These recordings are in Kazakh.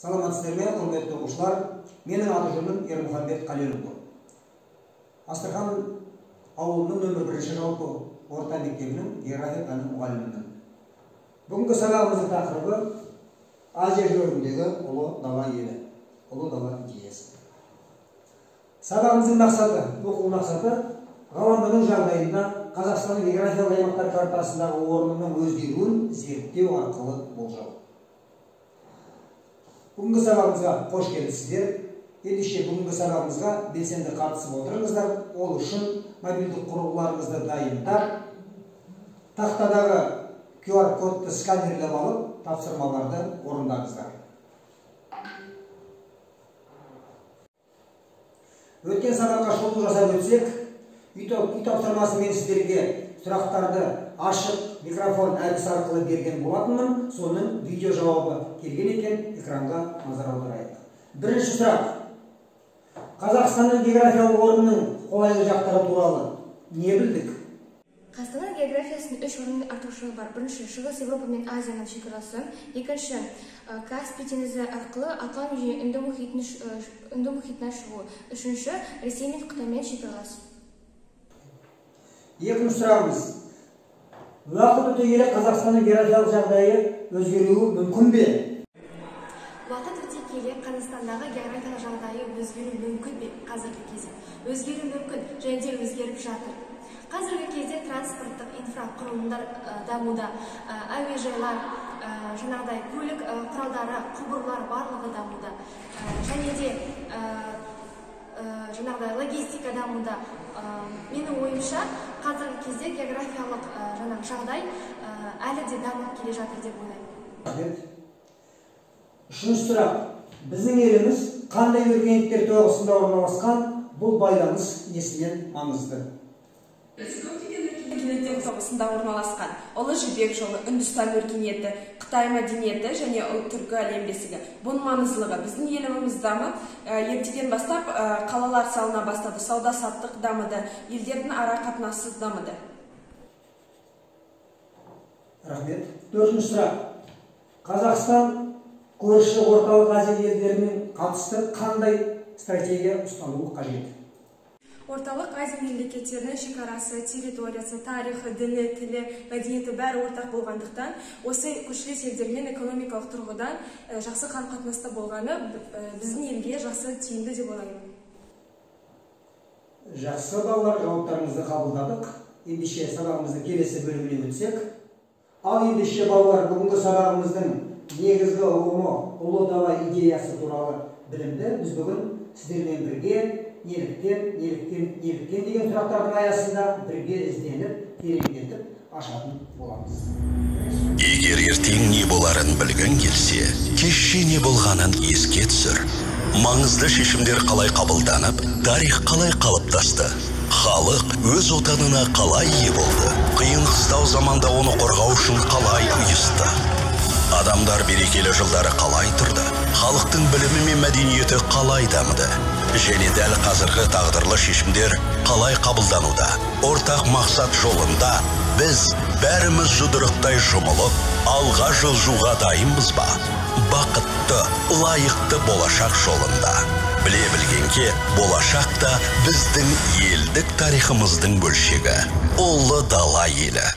Саламатсыздар ме, құрметті оқушылар? Менің аты-жөнім Ермұхамбет Қалелұлы. Астрахан ауылының нөмір 1 жалпы орта мектебінің география пәні мұғалімімін. Бүгінгі сабағымыздың тақырыбы Азия жеріндегі ұлы дала елі, ұлы дала идеясы. Сабағымыздың мақсаты, оқу мақсаты ғаламның жағдайында Қазақстанның географиялық аймақтар картасындағы орнының өзгеруін зерттеу арқылы болжау. Бүгінгі сабағымызға қош келдіңіздер. Ендеше бүгінгі сабағымызға белсенді қатысып отырыңыздар. Ол үшін мобильдік құрылғыларыңызды дайындап, тақтадағы QR кодты сканерлеп алып, тапсырмаларды орындаңыздар. Өткен сабаққа шолу жасап өтсек, үй тапсырмасы мен сіздерге сұрақтарды ашық микрофон әдісі арқылы берген болатынмын. Соның видео жауабы келген екен, экранға назар аударайық. Бірінші сұрақ. Қазақстанның географиялық орнының қолайлы жақтары туралы не білдік? Қазақстанның географиясының 3 орынның артықшылығы бар. Бірінші, Шығыс Европа мен Азияның шекарасы. Екінші, Каспий теңізі арқылы Атлант және Үнді мұхитына шығу. Үшінші, Ресей мен Қытаймен шекаралас. Екінші сұрағымыз. Уақыт өте келе Қазақстанның географиялық жағдайы өзгеруі мүмкін бе? Уақыт өте келе Қазақстандағы географиялық жағдайы өзгеруі мүмкін бе? Қазіргі кезде өзгеруі мүмкін және де өзгеріп жатыр. Қазіргі кезде транспорттық инфрақұрылымдар дамуда, әуежайлар, жаңағыдай көлік құралдары, құбырлар барлығы дамуда. Және де жаңағыдай логистика дамуда. Менің ойымша, қазіргі кезде географиялық жағдай әлі де дамып келе жатыр деп ойлаймын. Үшінші сұрақ. Біздің еліміз қандай өркениеттер тоғысында орналасқан? Бұл байланыс несімен маңызды? Өркениеттер тоғысында орналасқан Ұлы Жібек жолы, Үндістан өркениеті, Қытай мәдениеті және түркі әлем бесігі. Бұның маңыздылығы біздің еліміз дамып, ертеден бастап қалалар салына бастады, сауда-саттық дамыды, елдердің ара қатынасы дамыды. Рахмет. Төртінші сұрақ. Қазақстан көрші орталық Азия елдерімен қатысты қандай стратегия ұстануы қажет? Орталық Азия мемлекеттерінің шекарасы, территориясы, тарихы, діні, тілі, мәдениеті бәрі ортақ болғандықтан, осы көршілес елдермен экономикалық тұрғыдан жақсы қарым-қатынаста болғаны біздің елге жақсы тиімді деп ойлаймын. Жақсы балалар, жауаптарыңызды қабылдадық. Ендеше сабағымызды келесі бөліміне өтсек. Ал ендеше балалар, бүгінгі сабағымыздың негізгі ұғымы ұлы дала идеясы туралы білімді біз бүгін сіздермен бірге неліктен деген сұрақтардың аясында бірге ізденіп, тереңдетіп ашатын боламыз. Егер ертең не боларын білгің келсе, кеше не болғанын еске түсір. Маңызды шешімдер қалай қабылданып, тарих қалай қалыптасты? Халық өз отанына қалай ие болды? Қиын-қыстау заманда оны қорғау үшін қалай ұйысты? Адамдар берекелі жылдары қалай тұрды? Халықтың білімі мен мәдениеті қалай дамыды? Және дәл қазіргі тағдырлы шешімдер қалай қабылдануда? Ортақ мақсат жолында біз бәріміз жұдырықтай жұмылып, алға жылжуға дайынбыз ба? Бақытты, лайықты болашақ жолында. Біле білгенге, болашақта біздің елдік тарихымыздың бөлшегі. Ұлы дала елі.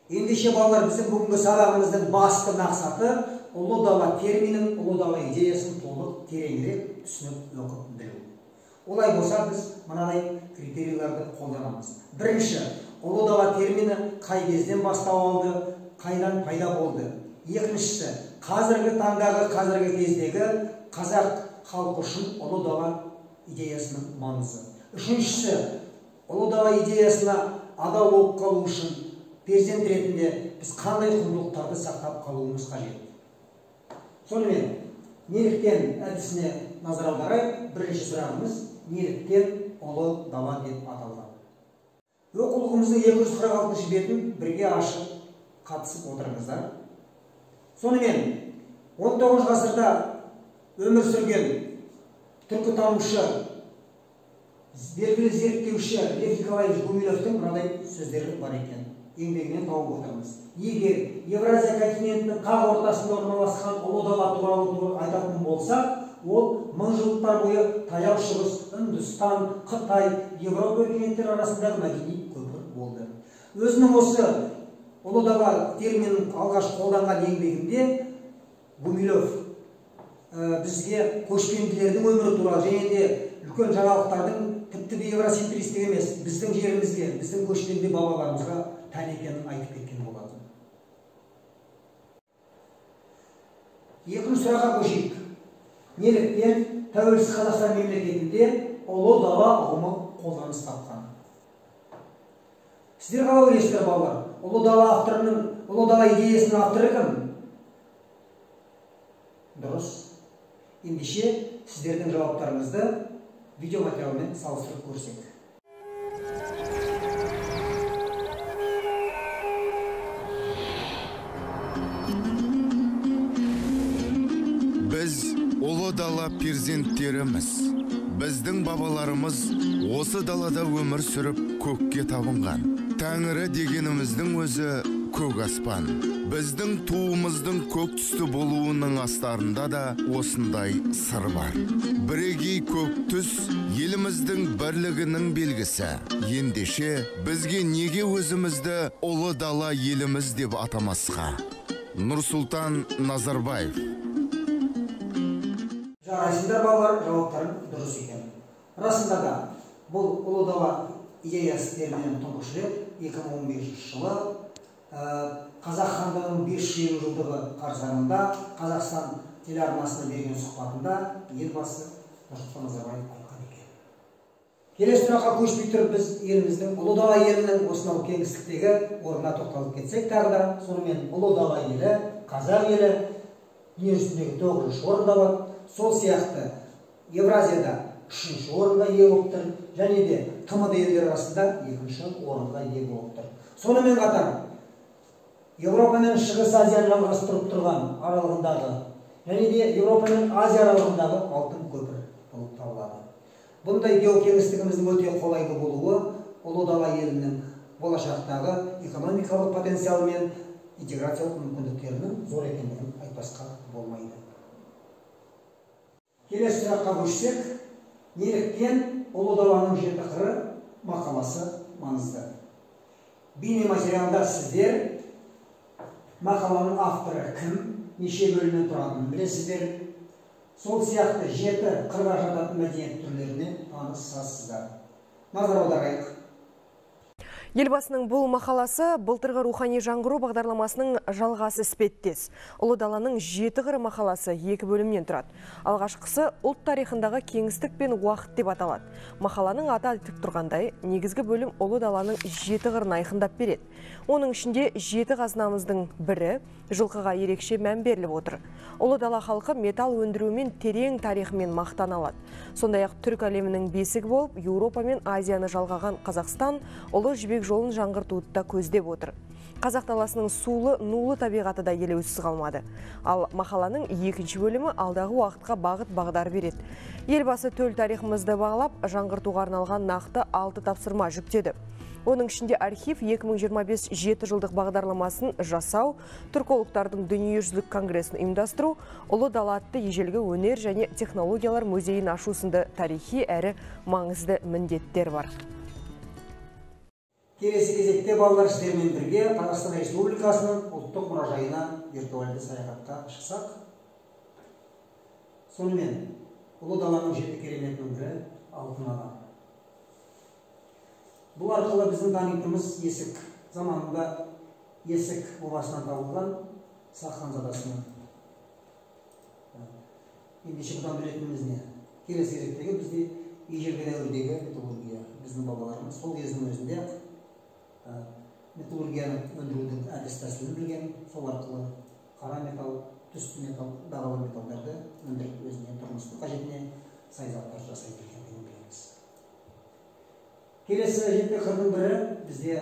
Ендеше балалар, біздің бүгінгі сабағымыздың басты мақсаты ұлы дала терминін, ұлы дала идеясын толық тереңірек түсініп оқып білу. Олай болса, біз мынадай критерийлерді қолданамыз. Бірінші, ұлы дала термині қай кезден бастау алды, қайдан пайда болды. Екіншісі, қазіргі таңдағы, қазіргі кездегі қазақ халқы үшін ұлы дала идеясының маңызы. Үшіншісі, ұлы дала идеясына адал болып қалу үшін перзент ретінде біз қандай құндылықтарды сақтап қалуымыз қажет. Сонымен, неліктен әдісіне назар аударайық. Бірінші сұрағымыз, неліктен ұлы дала деп аталған? Оқулығымыздың 246 бетін бірге ашып қатысып отырыңыздар. Сонымен, 19 ғасырда өмір сүрген түркітанушы, белгілі зерттеуші Лев Николаевич Гумилевтің мынадай сөздері бар екен. еңбегінен тауып отырмыз. Егер Евразия континентінің қақ ортасында орналасқан ұлы дала туралы айтатын болсақ, ол мыңжылдықтар бойы Таяу Шығыс, Үндістан, Қытай, Европа өркениеттері арасындағы мәдени көпір болды. Өзінің осы ұлы дала терминін алғаш қолданған еңбегінде Гумилев бізге көшпенділердің өмірі туралы және де үлкен жаңалықтардың тіпті де евроцентристік емес, біздің жерімізге, біздің көшпенді бабаларымызға тән екенін айтып кеткен болатын. Екінші сұраққа көшейік. Неліктен тәуелсіз Қазақстан мемлекетінде ұлы дала ұғымы қолданыс тапқан? Сіздер қалай ойлайсыздар, балалар? Ұлы дала идеясының авторы кім? Дұрыс. Ендеше сіздердің жауаптарыңызды видеоматериалмен салыстырып көрсек. Біз ұлы дала перзенттеріміз. Біздің бабаларымыз осы далада өмір сүріп көкке табынған. Тәңірі дегеніміздің өзі көк аспан. Біздің туымыздың көк түсті болуының астарында да осындай сыр бар. Бірегей көк түс еліміздің бірлігінің белгісі. Ендеше бізге неге өзімізді ұлы дала еліміз деп атамасқа? Нұрсұлтан Назарбаев. Жарайсыңдар, балалар, жауаптарың дұрыс екен. Расында да бұл ұлы дала идеясы терминін тұңғыш рет 2015 жылы Қазақ хандығының 500 жылдығы қарсаңында Қазақстан телеарнасына берген сұхбатында елбасы Нұрсұлтан Назарбаев айтқан екен. Келесі сұраққа көшпей тұрып біз еліміздің ұлы дала елінің осынау кеңістіктегі орнына тоқталып кетсек тағы да, сонымен ұлы дала елі, қазақ елі дүние жүзіндегі 9-шы орында бар. Сол сияқты Евразияда 3-ші орынға ие болып тұр, және де ТМД елдері арасында 2-ші орынға ие болып тұр. Сонымен қатар Европа мен Шығыс Азияны жалғастырып тұрған аралығындағы және де Европа мен Азия аралығындағы алтын көпір болып табылады. Бұндай геокеңістігіміздің өте қолайлы болуы ұлы дала елінің болашақтағы экономикалық потенциалы мен интеграциялық мүмкіндіктерінің зор екендігін айтпасқа болмайды. Келесі сұраққа көшсек, неліктен ұлы даланың 7 қыры мақаласы маңызды? Бейнематериалда сіздер мақаланың авторы кім, неше бөлімнен тұратынын білесіздер. Сол сияқты 7 қырға жататын мәдениет түрлеріне танысасыздар. Назар аударайық. Елбасының бұл мақаласы былтырғы рухани жаңғыру бағдарламасының жалғасы іспеттес. Ұлы даланың 7 қыры мақаласы 2 бөлімнен тұрады. Алғашқысы ұлт тарихындағы кеңістік пен уақыт деп аталады. Мақаланың аты айтып тұрғандай, негізгі бөлім ұлы даланың 7 қырын айқындап береді. Оның ішінде 7 қазынамыздың бірі жылқыға ерекше мән беріліп отыр. Ұлы дала халқы металл өндірумен терең тарихымен мақтан алады. Сондай-ақ түрік әлемінің бесігі болып, Еуропа мен Азияны жалғаған Қазақстан ұлы жібек жолын жаңғыртуды да көздеп отыр. Қазақ даласының сулы, нулы табиғаты да елеусіз қалмады. Ал мақаланың 2-ші бөлімі алдағы уақытқа бағыт-бағдар береді. Елбасы төл тарихымызды бағалап, жаңғыртуға арналған нақты 6 тапсырма жүктеді. Оның ішінде архив 2025 7 жылдық бағдарламасын жасау, түркологтардың дүниежүзілік конгрессін ұйымдастыру, ұлы дала атты ежелгі өнер және технологиялар музейін ашу сынды тарихи әрі маңызды міндеттер бар. Келесі кезекте балалар сіздермен бірге Қазақстан Республикасының ұлттық мұражайына виртуалды саяхатқа шықсақ. Сонымен ұлы даланың 7 кереметінің бірі алтын адам. Бұл арқылы біздің танитынымыз есік заманында есік обасынан табылған Сақ ханзадасының. Ендеше бұдан білетініміз не? Келесі кезектегі бізде ежелгі дәуірдегі металлургия. Біздің бабаларымыз сол кездің өзінде металлургияны өндірудің әдіс тәсілін білген, сол арқылы қара металл, түсті металл, бағалы металлдарды өндіріп өзіне тұрмыстық қажетіне сай заттар жасай білгендігін білеміз. Келесі 7 қырдың бірі бізде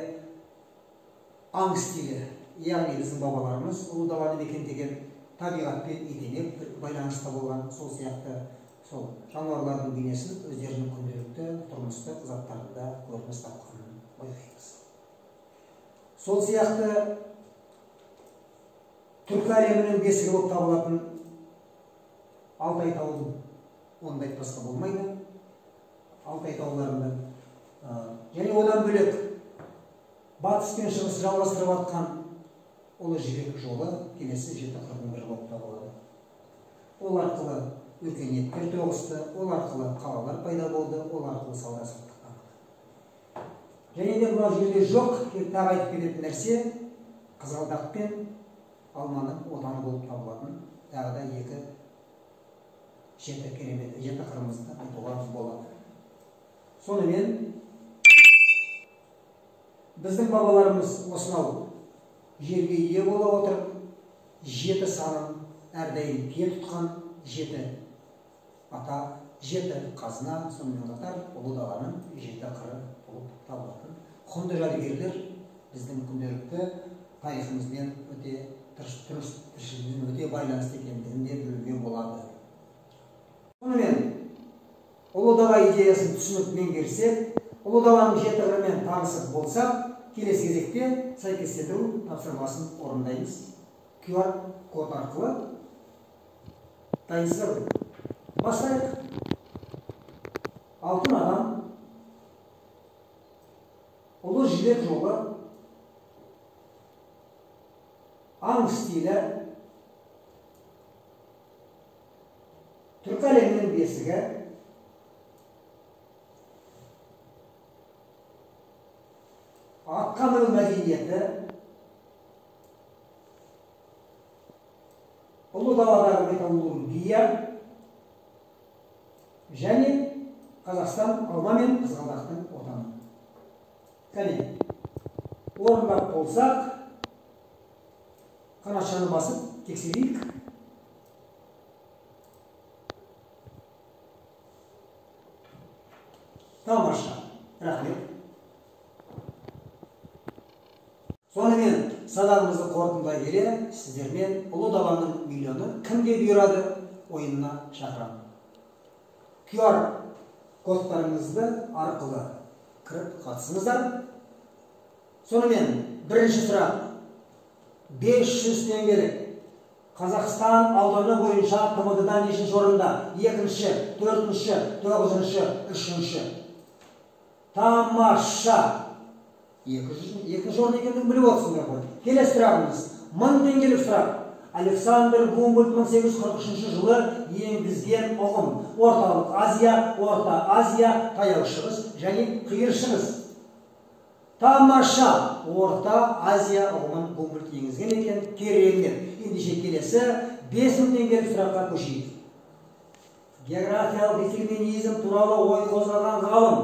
аң стилі, яғни біздің бабаларымыз ұлы даланы мекендеген табиғатпен етенеп байланыста болған, сол сияқты сол жануарлардың бейнесін өздерінің күнделікті тұрмыстық заттарында көрініс тапқанын байқаймыз. сол сияқты түркі әлемінің бесігі болып табылатын Алтай тауын онда айтпасқа болмайды. Алтай тауларында және одан бөлек батыс пен шығыс жалғастырып жатқан Ұлы Жібек жолы келесі жеті қырдың бірі болып табылады. Ол арқылы өркениеттер тоғысты, ол арқылы қалалар пайда болды, ол арқылы сауда-саттық дамыды. Және де мынау жерде жоқ, тағы айтып кететін нәрсе Қызғалдақ пен алманың отаны болып табылатын тағы да екі жеті керемет, жеті қырымызды айтуға болады. Сонымен біздің бабаларымыз осынау жерге ие бола отырып, жеті санын әрдайым пие тұтқан жеті ата, жеті қазына, сонымен қатар ұлы даланың жеті қыры болып табылатын құнды жәдігерлер біздің күнделікті тарихымызбен өте тіршілігімен өте байланысты екендігін де білуге болады. Сонымен ұлы дала идеясын түсініп меңгерсек, ұлы даланың жеті қырымен танысып болсақ, келесі кезекте сәйкестендіру тапсырмасын орындаймыз. QR код арқылы дайынсыздар. Бастайық. Алтын адам, Ұлы Жібек жолы, аң стилі, түркі әлемінің бесігі, атқа міну мәдениеті, ұлы даладағы металлургия және Қазақстан алма мен қызғалдақтың отаны. Кәне, орындап болсақ, қанатшаны басып тексерейік. Тамаша, рахмет. Сонымен садағымызды қорытындылай келе, сіздермен ұлы даланың миллионы кімге бұйырады ойынына шақырамын. QR кодтарыңызды арқылы кіріп қатысыңыздар. Сонымен бірінші сұрақ 500 теңгелік Қазақстан ауданы бойынша ТМД-дан нешінші орында? Екінші, төртінші, 9-шы, 3-ші. Тамаша! Екінші орын екендігін біліп отырсыңдар ғой. Келесі сұрағымыз 1000 теңгелік сұрақ. Александр Гумбольдт 1843 жылы енгізген ұғым. Орталық Азия, Орта Азия, Таяу Шығыс және Қиыр Шығыс. Тамаша! Орта Азия ұғымын Гумбольдт енгізген екен. Керемет. Ендеше келесі 5000 теңгелік сұраққа көшейік. Географиялық детерминизм туралы ой қозғаған ғалым.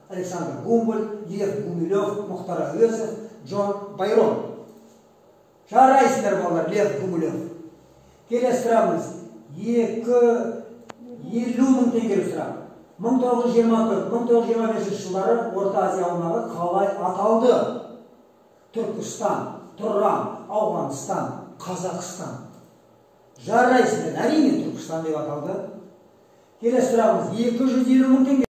Александр Гумбольдт, Лев Гумилев, Мұхтар Әуезов, Джон Байрон. Жарайсыңдар балалар, Лев Гумилев. Келесі сұрағымыз 50 000 теңгелік сұрақ. 1924-1925 жылдары Орта Азия аумағы қалай аталды? Түркістан, Тұран, Ауғанстан, Қазақстан. Жарайсыңдар, әрине Түркістан деп аталды. Келесі сұрағымыз 250 000 теңге.